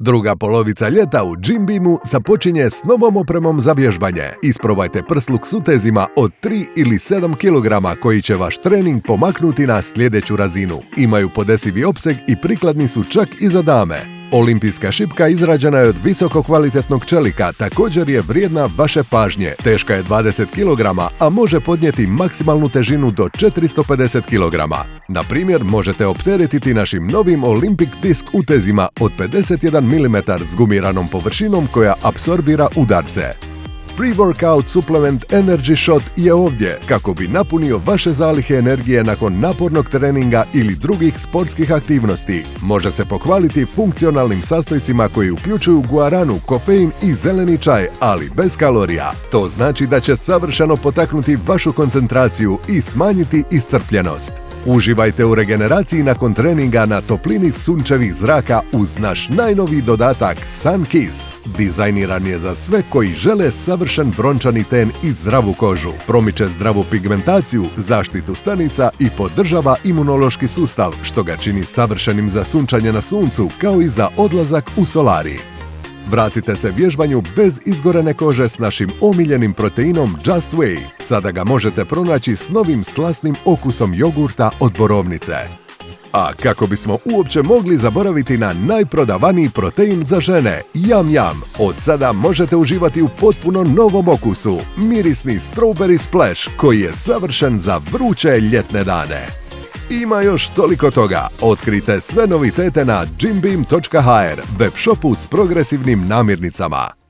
Druga polovica ljeta u Gym Beamu započinje s novom opremom za vježbanje. Isprobajte prsluk s utezima od 3 ili 7 kg koji će vaš trening pomaknuti na sljedeću razinu. Imaju podesivi opseg i prikladni su čak i za dame. Olimpijska šipka izrađena je od visoko kvalitetnog čelika, također je vrijedna vaše pažnje. Teška je 20 kg, a može podnijeti maksimalnu težinu do 450 kg. Na primjer, možete opteretiti našim novim Olympic Disc utezima od 51 mm s gumiranom površinom koja apsorbira udarce. Pre-workout supplement Energy Shot je ovdje kako bi napunio vaše zalihe energije nakon napornog treninga ili drugih sportskih aktivnosti. Može se pohvaliti funkcionalnim sastojcima koji uključuju guaranu, kofein i zeleni čaj, ali bez kalorija. To znači da će savršeno potaknuti vašu koncentraciju i smanjiti iscrpljenost. Uživajte u regeneraciji nakon treninga na toplini sunčevih zraka uz naš najnoviji dodatak Sun Kiss. Dizajniran je za sve koji žele savršen brončani ten i zdravu kožu. Promiče zdravu pigmentaciju, zaštitu stanica i podržava imunološki sustav, što ga čini savršenim za sunčanje na suncu kao i za odlazak u solarij. Vratite se vježbanju bez izgorene kože s našim omiljenim proteinom Just Whey. Sada ga možete pronaći s novim slasnim okusom jogurta od borovnice. A kako bismo uopće mogli zaboraviti na najprodavaniji protein za žene, Yum Yum, od sada možete uživati u potpuno novom okusu, mirisni Strawberry Splash, koji je savršen za vruće ljetne dane. Ima još toliko toga. Otkrite sve novitete na gymbeam.hr, web shopu s progresivnim namirnicama.